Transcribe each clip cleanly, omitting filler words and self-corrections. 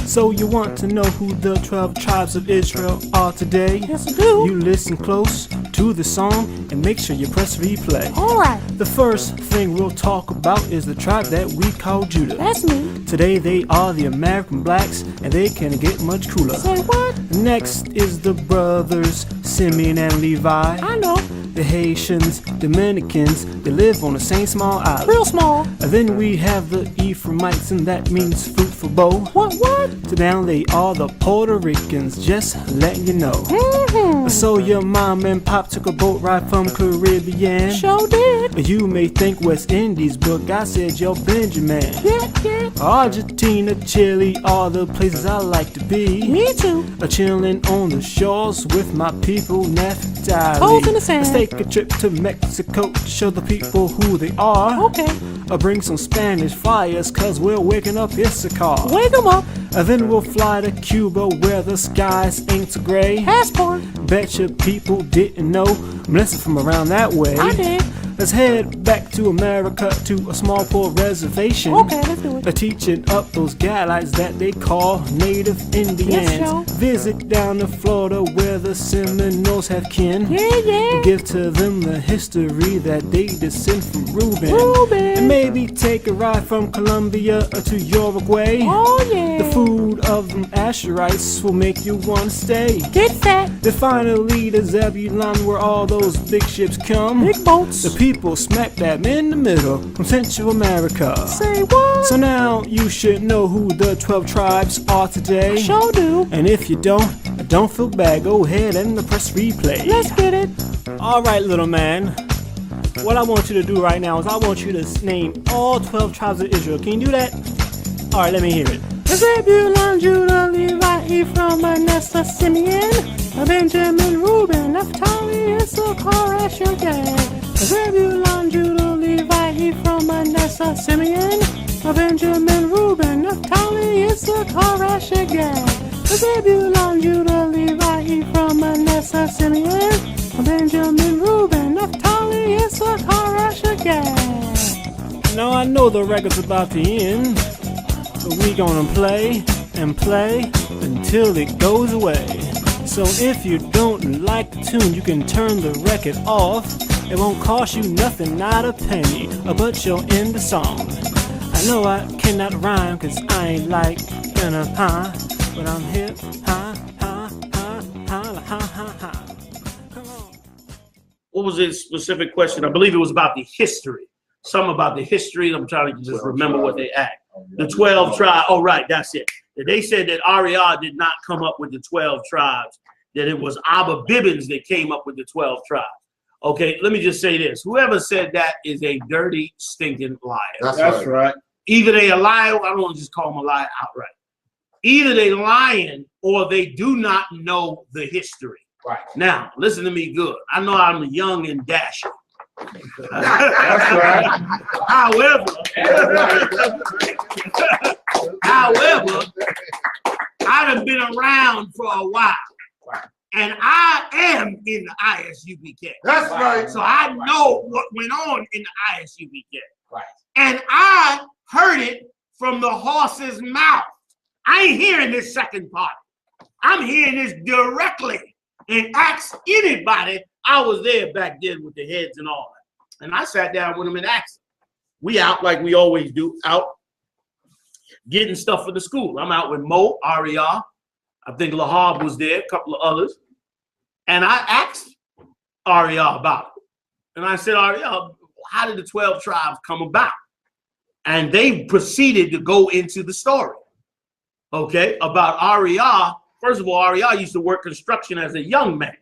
So you want to know who the 12 tribes of Israel are today? Yes, I do. You listen close to the song and make sure you press replay. Alright, The first thing we'll talk about is the tribe that we call Judah. that's me. Today they are the American blacks and they can get much cooler. Say what? Next is the brothers Simeon and Levi. I know. The Haitians, Dominicans, they live on the same small island. Real small. And then we have the Ephraimites, and that means fruitful bow. What? So now they are the Puerto Ricans, just letting you know. Mm-hmm. So your mom and pop took a boat ride from Caribbean. Sure did. You may think West Indies, but God said you're Benjamin. Yeah. Argentina, Chile, all the places I like to be. Me too. Chilling on the shores with my people, Naphtali. Toes in the sand. Let's take a trip to Mexico to show the people who they are. Okay. Bring some Spanish flyers, cause we're waking up Issachar. Wake 'em up. Then we'll fly to Cuba where the skies ain't so gray. Passport. Betcha people didn't know Melissa from around that way. I did. Let's head back to America to a small poor reservation. Okay, let's do it. Teaching up those guys that they call Native Indians. Yes, yo. Visit down to Florida where the Seminoles have kin. Yeah. Give to them the history that they descend from Reuben. Reuben. And maybe take a ride from Colombia to Uruguay. Oh yeah. The food of them Asherites will make you want to stay. Get fat. Then finally to Zebulon where all those big ships come. Big boats. The people smack dab in the middle from Central America. Say what? So now you should know who the 12 tribes are today. Sure do. And if you don't feel bad, go ahead and press replay. Let's get it. Alright, little man. What I want you to do right now is I want you to name all 12 tribes of Israel. Can you do that? Alright, let me hear it. Zebulon, Judah, Levi, Ephraim, Manasseh, Simeon, Benjamin, Reuben, Naphtali, Issachar, Asher, Gad. Zebulon, Judah, Levi, Ephraim, Manasseh, Simeon, Benjamin, Reuben, Naphtali, Issachar, Asher, Gad. Zebulon, Judah, Levi, Ephraim, Manasseh, Simeon, Benjamin, Reuben, Naphtali, Issachar, Asher, Gad. Now I know the record's about to end, but we gonna play and play until it goes away. So if you don't like the tune, you can turn the record off. It won't cost you nothing, not a penny, but you'll end the song. I know I cannot rhyme, cause I ain't like gonna but I'm hip, ha. Come on. What was his specific question? I believe it was about the history. Some about the history. I'm trying to just remember what they asked. The 12 tribes. Oh, right, that's it. They said that Ariah did not come up with the 12 tribes, that it was Abba Bibbins that came up with the 12 tribes. Okay, let me just say this. Whoever said that is a dirty, stinking liar. That's right. Either they a liar, I don't want to just call them a liar outright. Either they lying or they do not know the history. Right. Now, listen to me good. I know I'm young and dashing. That's right. However, I done been around for a while. And I am in the ISUPK. That's right. So I know what went on in the ISUPK. Right. And I heard it from the horse's mouth. I ain't hearing this second part. I'm hearing this directly. And ask anybody. I was there back then with the heads and all that. And I sat down with them and asked them. We out like we always do, out getting stuff for the school. I'm out with Mo, Ariah. I think Lahab was there, a couple of others. And I asked Ariah about it. And I said, Ariah, how did the 12 tribes come about? And they proceeded to go into the story, okay, about Ariah. First of all, Ariah used to work construction as a young man.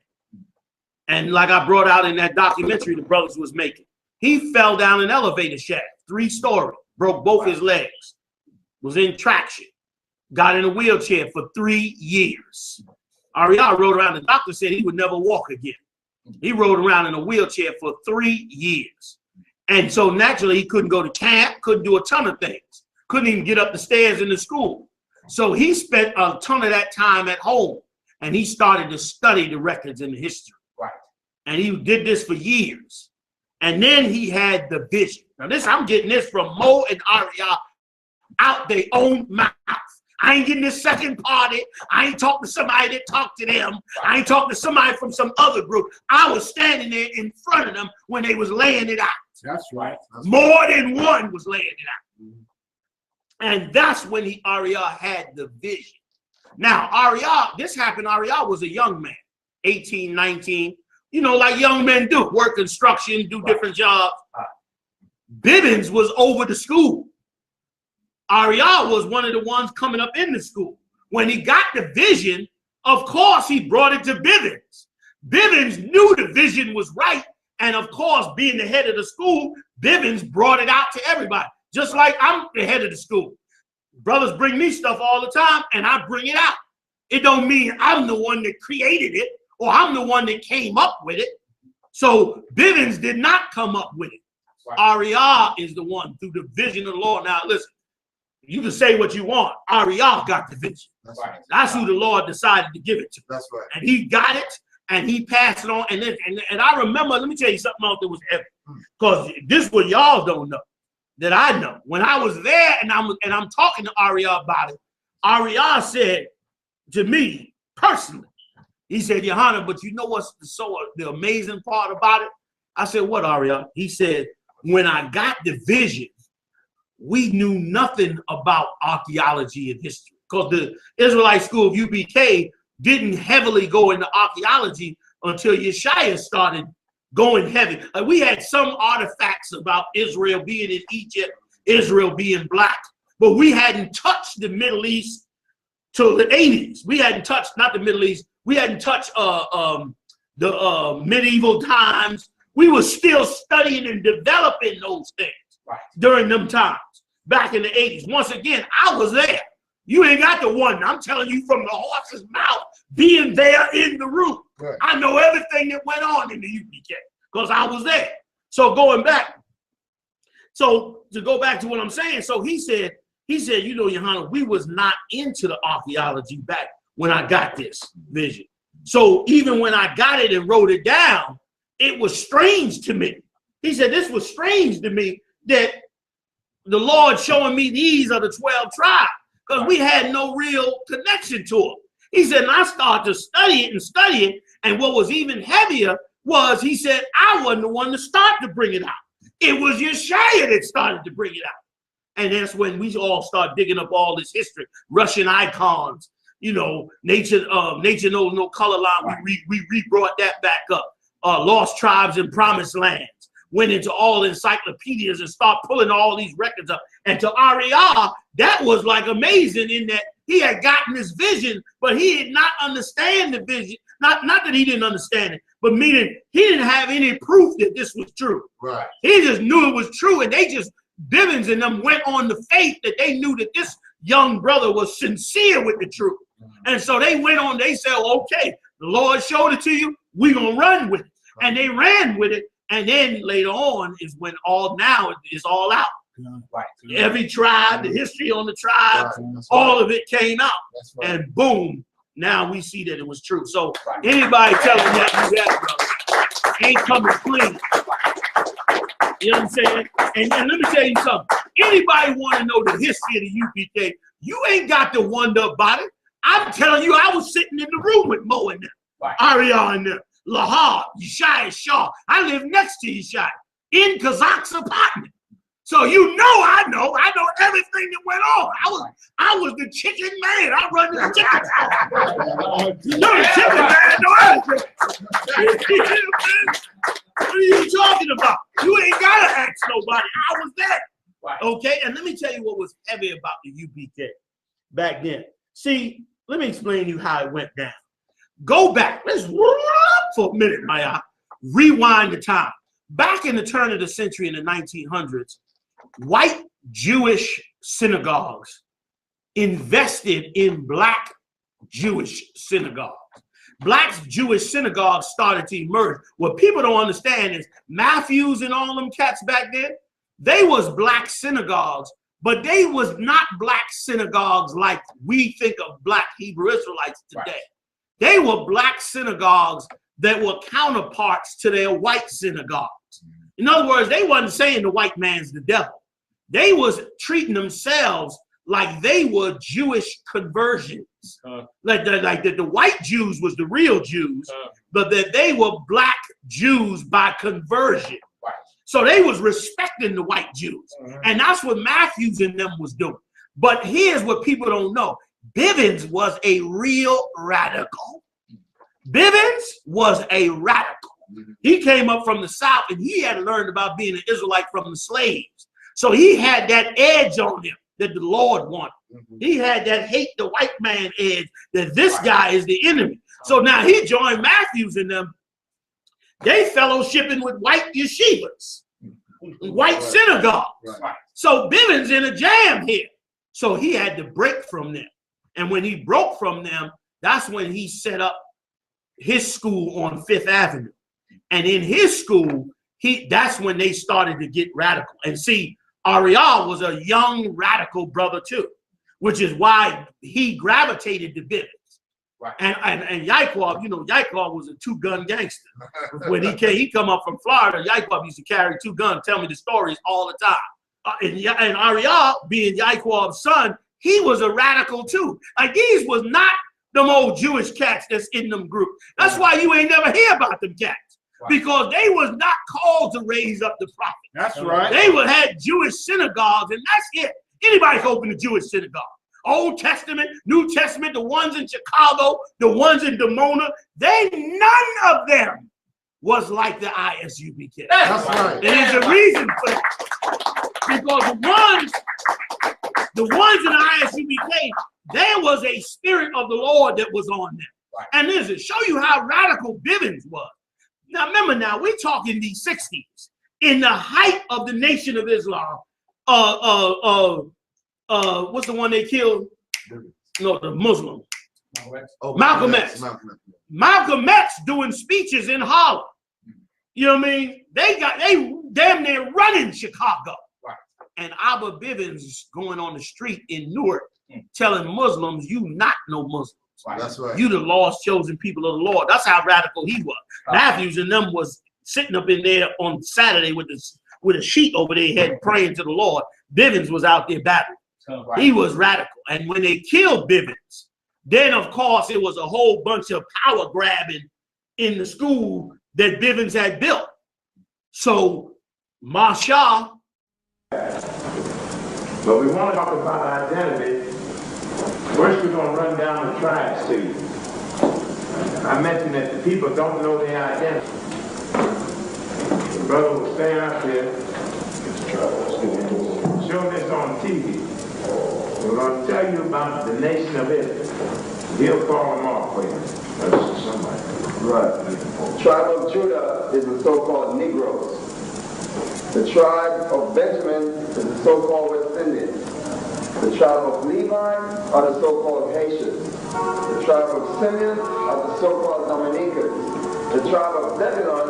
And like I brought out in that documentary the brothers was making, he fell down an elevator shaft, 3-story, broke both his legs, was in traction. got in a wheelchair for 3 years. Ariel rode around. The doctor said he would never walk again. He rode around in a wheelchair for 3 years. And so naturally, he couldn't go to camp, couldn't do a ton of things, couldn't even get up the stairs in the school. So he spent a ton of that time at home, and he started to study the records and the history. Right. And he did this for years. And then he had the vision. Now this, I'm getting this from Mo and Ariel out their own mouth. I ain't getting this second party. I ain't talking to somebody that talked to them. I ain't talking to somebody from some other group. I was standing there in front of them when they was laying it out. That's right. More than one was laying it out. And that's when Ariel had the vision. Now, Ariel, this happened, Ariel was a young man, 18, 19, you know, like young men do, work construction, do different jobs. Bivens was over the school. Ariel was one of the ones coming up in the school. When he got the vision, of course, he brought it to Bivens. Bivens knew the vision was right. And of course, being the head of the school, Bivens brought it out to everybody. Just like I'm the head of the school. Brothers bring me stuff all the time, and I bring it out. It don't mean I'm the one that created it, or I'm the one that came up with it. So Bivens did not come up with it. Right. Ariel is the one through the vision of the Lord. Now listen, you can say what you want. Ariel got the vision. That's right. That's who the Lord decided to give it to. That's right. And he got it, and he passed it on. And I remember, let me tell you something else that was heavy. Because this is what y'all don't know, that I know. When I was there and I'm talking to Ariel about it, Ariel said to me personally, he said, Johanna, but you know what's the amazing part about it? I said, what, Ariel? He said, when I got the vision, we knew nothing about archaeology and history, because the Israelite school of UPK didn't heavily go into archaeology until Yeshaya started going heavy. We had some artifacts about Israel being in Egypt, Israel being black, but we hadn't touched the Middle East till the 80s. We hadn't touched, not the Middle East, we hadn't touched the medieval times. We were still studying and developing those things during them times, back in the 80s. Once again, I was there. You ain't got the one. I'm telling you from the horse's mouth, being there in the room. Right. I know everything that went on in the UPK because I was there. So going back, so to go back to what I'm saying, so he said, you know, Johanna, we was not into the archaeology back when I got this vision. So even when I got it and wrote it down, it was strange to me. He said, this was strange to me that the Lord showing me these are the 12 tribes, because we had no real connection to them. He said, and I started to study it, and what was even heavier was, he said, I wasn't the one to start to bring it out. It was Yeshaya that started to bring it out. And that's when we all start digging up all this history, Russian icons, you know, nature knows no color line. We brought that back up. Lost tribes in promised lands. Went into all encyclopedias and start pulling all these records up. And to Ariel, that was like amazing in that he had gotten this vision, but he did not understand the vision. Not that he didn't understand it, but meaning he didn't have any proof that this was true. Right. He just knew it was true, and they just, Bivens and them went on the faith that they knew that this young brother was sincere with the truth. And so they went on, they said, okay, the Lord showed it to you, we're going to run with it. And they ran with it. And then later on is when now it's all out. Right. Every tribe, the history on the tribes, all of it came out. And boom, now we see that it was true. So anybody telling that you that, brother, ain't coming clean. You know what I'm saying? And let me tell you something. Anybody want to know the history of the UPK, you ain't got to wonder about it. I'm telling you, I was sitting in the room with Mo and them, Ariel and them. Lahar, Yeshaya Shaw. I live next to Yeshaya in Kazak's apartment. So you know I know everything that went on. I was the chicken man. I run the chicken house. You're the chicken man, what are you talking about? You ain't gotta ask nobody. I was there. Okay, and let me tell you what was heavy about the UPK back then. See, let me explain to you how it went down. Go back. Let's for a minute, Maya. Rewind the time. Back in the turn of the century in the 1900s, white Jewish synagogues invested in black Jewish synagogues. Black Jewish synagogues started to emerge. What people don't understand is Matthews and all them cats back then, they was black synagogues, but they was not black synagogues like we think of black Hebrew Israelites today. Right. They were black synagogues that were counterparts to their white synagogues. In other words, they wasn't saying the white man's the devil. They was treating themselves like they were Jewish conversions. Like the white Jews was the real Jews, but that they were black Jews by conversion. Right. So they was respecting the white Jews. And that's what Matthews and them was doing. But here's what people don't know. Bivens was a real radical. Bivens was a radical. He came up from the South and he had learned about being an Israelite from the slaves. So he had that edge on him that the Lord wanted. He had that hate the white man edge that this guy is the enemy. So now he joined Matthews and them. They fellowshipping with white yeshivas, white synagogues. So Bivens in a jam here. So he had to break from them. And when he broke from them, that's when he set up his school on Fifth Avenue. And in his school, that's when they started to get radical. And see, Ariel was a young radical brother too, which is why he gravitated to Bivens. Right. And Yaakov, you know, Yaakov was a two-gun gangster. When he come up from Florida, Yaakov used to carry two guns, tell me the stories all the time. And Ariel, being Yaakov's son, he was a radical too. Like these was not them old Jewish cats that's in them groups. That's why you ain't never hear about them cats. Because they was not called to raise up the prophet. That's right. They would have Jewish synagogues, and that's it. Anybody can open a Jewish synagogue. Old Testament, New Testament, the ones in Chicago, the ones in Dimona, none of them was like the ISUBK. That's right. And there's a reason for that. Because the ones in the ISUBK, there was a spirit of the Lord that was on them. Right. And listen, show you how radical Bivens was. Now, remember now, we're talking the 60s, in the height of the Nation of Islam. What's the one they killed? No, the Muslim. Malcolm X. Malcolm X doing speeches in Harlem. You know what I mean? They damn near running Chicago. Right. And Abba Bivens is going on the street in Newark telling Muslims, you not no Muslim. Right. That's right. You the lost chosen people of the Lord. That's how radical he was. Right. Matthews and them was sitting up in there on Saturday with a sheet over their head praying to the Lord. Bivens was out there battling. Right. He was radical. And when they killed Bivens, then of course it was a whole bunch of power grabbing in the school that Bivens had built. So Masha. But we want to talk about identity. First, we're going to run down the tribes to you. I mentioned that the people don't know their identity. The brother will stay out here, show this on TV. We're going to tell you about the nation of Israel. He'll call them off for you. Somebody. Right. The tribe of Judah is the so-called Negroes. The tribe of Benjamin is the so-called West Indians. The tribe of Levi are the so-called Haitians. The tribe of Simeon are the so-called Dominicans. The tribe of Zebulon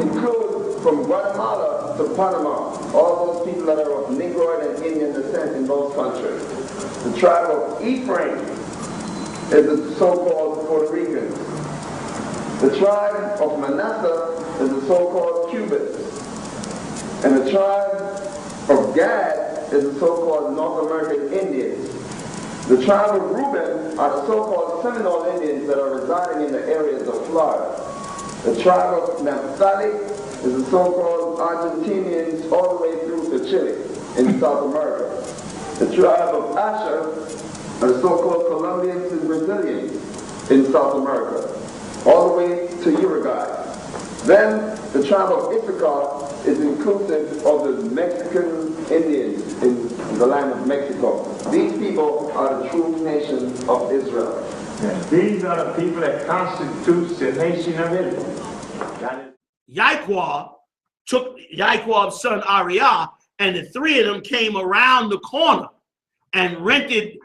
includes from Guatemala to Panama, all those people that are of Negroid and Indian descent in those countries. The tribe of Ephraim is the so-called Puerto Ricans. The tribe of Manasseh is the so-called Cubans. And the tribe of Gad is the so-called North American Indians. The tribe of Reuben are the so-called Seminole Indians that are residing in the areas of Florida. The tribe of Naphtali is the so-called Argentinians all the way through to Chile in South America. The tribe of Asher are the so-called Colombians and Brazilians in South America, all the way to Uruguay. Then the tribe of Issachar is inclusive of the Mexican Indians in the land of Mexico. These people are the true nation of Israel. Yes. These are the people that constitute the nation of Israel. Yaakov took Yaakov's son Ariel, and the three of them came around the corner and rented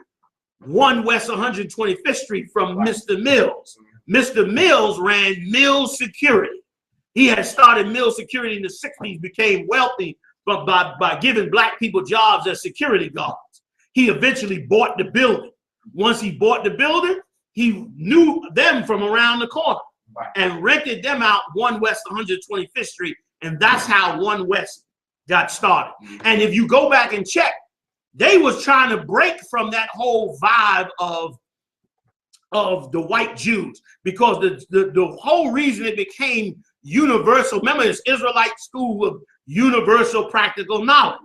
1 West 125th Street from Mr. Mills. Mr. Mills ran Mills Security. He had started Mills Security in the 60s, became wealthy but by giving black people jobs as security guards. He eventually bought the building. Once he bought the building, he knew them from around the corner and rented them out 1 West 125th Street. And that's how 1 West got started. And if you go back and check, they was trying to break from that whole vibe of the white Jews, because the whole reason it became universal, remember, it's Israelite School of Universal Practical Knowledge.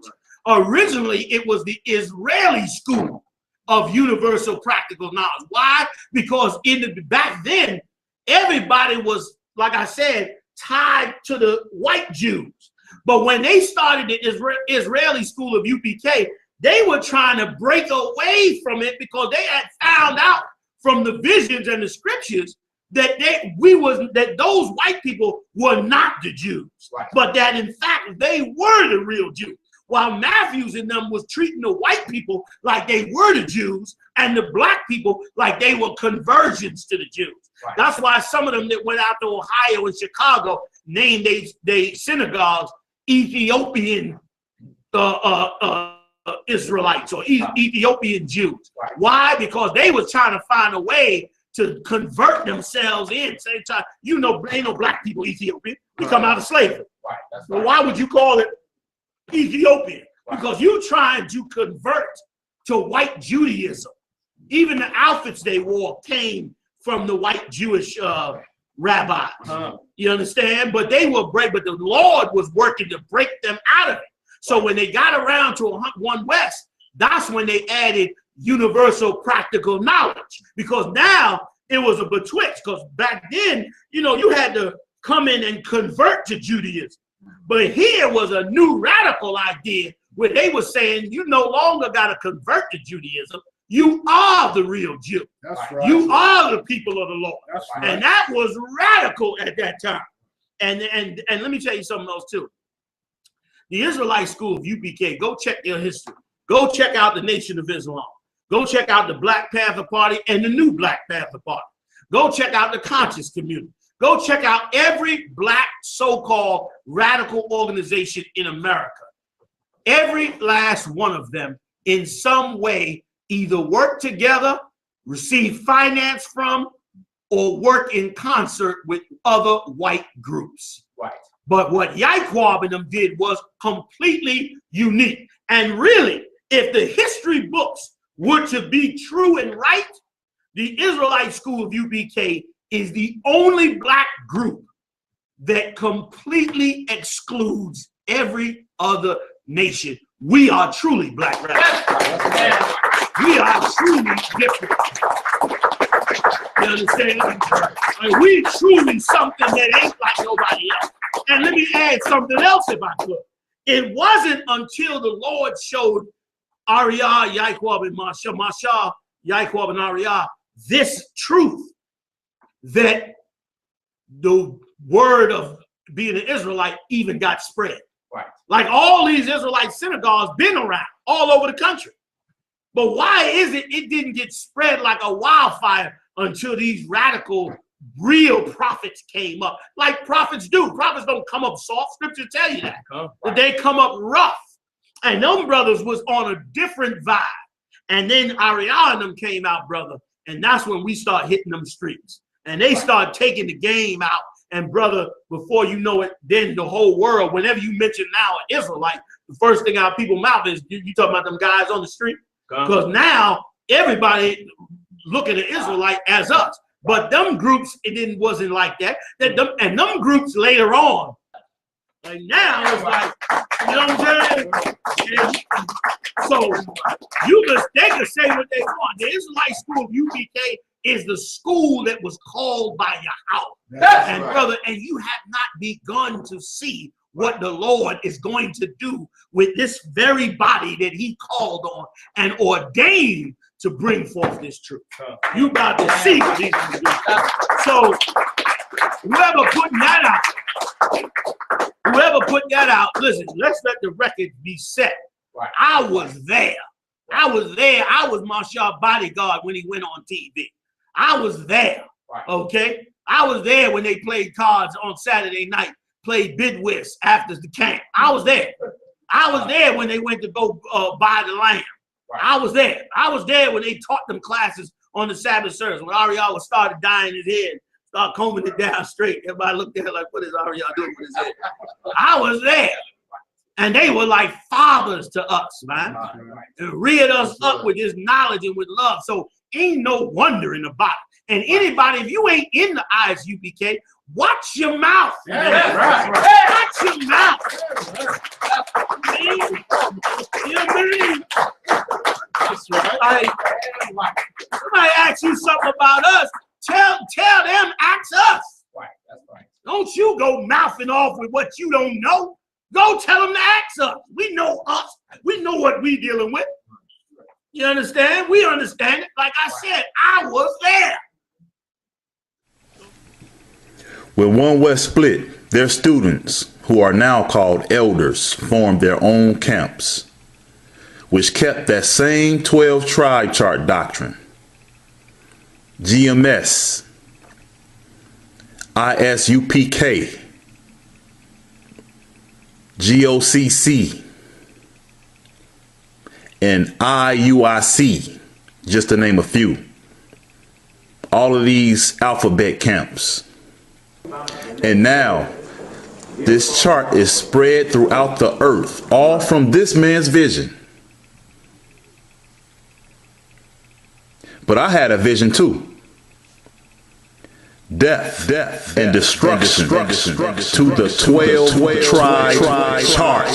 Originally, it was the Israeli School of Universal Practical Knowledge. Why? Because back then, everybody was, like I said, tied to the white Jews. But when they started the Israeli School of UPK, they were trying to break away from it, because they had found out from the visions and the scriptures that those white people were not the Jews, but that in fact they were the real Jews. While Matthews and them was treating the white people like they were the Jews, and the black people like they were conversions to the Jews. That's why some of them that went out to Ohio and Chicago named they synagogues Ethiopian Israelites or Ethiopian Jews. Why? Because they was trying to find a way to convert themselves in. Same time, ain't no black people Ethiopian. We come out of slavery. So why would you call it Ethiopian? Because you're trying to convert to white Judaism. Even the outfits they wore came from the white Jewish rabbis. You understand? But they were but the Lord was working to break them out of it. So when they got around to 1 West, that's when they added universal practical knowledge, because now it was a betwixt. Because back then, you had to come in and convert to Judaism. But here was a new radical idea where they were saying you no longer got to convert to Judaism. You are the real Jew. That's right. You are the people of the Lord. That's right. And that was radical at that time. And let me tell you something else too. The Israelite School of UPK, go check their history. Go check out the Nation of Islam. Go check out the Black Panther Party and the new Black Panther Party. Go check out the Conscious Community. Go check out every black so-called radical organization in America. Every last one of them in some way either work together, receive finance from, or work in concert with other white groups. Right. But what Yaquab and them did was completely unique. And really, if the history books were to be true and right, the Israelite School of UPK is the only black group that completely excludes every other nation. We are truly black radicals. We are truly different. You understand? And we truly something that ain't like nobody else. And let me add something else if I could. It wasn't until the Lord showed Ariah, Yaquab, and Masha, Yaquab, and Ariah this truth, that the word of being an Israelite even got spread. Right. Like all these Israelite synagogues been around all over the country. But why is it didn't get spread like a wildfire until these radical, real prophets came up? Like prophets do. Prophets don't come up soft. Scripture tell you that. But they come up rough. And them brothers was on a different vibe. And then Ariah and them came out, brother. And that's when we start hitting them streets. And they start taking the game out. And brother, before you know it, then the whole world, whenever you mention now an Israelite, the first thing out of people's mouth is, you talking about them guys on the street? Because now everybody look at an Israelite as us. But them groups, wasn't like that. And them groups later on, like now it's like, you know what I'm saying? So they can say what they want. The Israelite School of UPK is the school that was called by Yahweh. And right. Brother, and you have not begun to see what the Lord is going to do with this very body that he called on and ordained to bring forth this truth. You got to see what he's going to do. So whoever put that out, listen, let's let the record be set. Right. I was there I was there. I was Marshall's bodyguard when he went on TV. I was there. Okay? I was there when they played cards on Saturday night, played bid whist after the camp. I was there. I was there when they went to go buy the lamb. I was there. I was there when they taught them classes on the Sabbath service. When Ariel started dyeing his head, started combing it down straight. Everybody looked at her like, what is Ariel doing with his head? I was there. And they were like fathers to us, man. And reared us up with this knowledge and with love. So ain't no wonder in the body. And anybody, if you ain't in the ISUPK, watch your mouth. Watch your mouth. You know what I mean? That's right. Somebody asks you something about us, tell them, ask us. Right, that's right. Don't you go mouthing off with what you don't know. Go tell them to ask us. We know us. We know what we dealing with. You understand? We understand it. Like I said, I was there. When One West split, their students, who are now called elders, formed their own camps, which kept that same 12 tribe chart doctrine. GMS, ISUPK, GOCC, and IUIC, just to name a few. All of these alphabet camps. And now, this chart is spread throughout the earth, all from this man's vision. But I had a vision too. Death and destruction to the 12 tribe chart.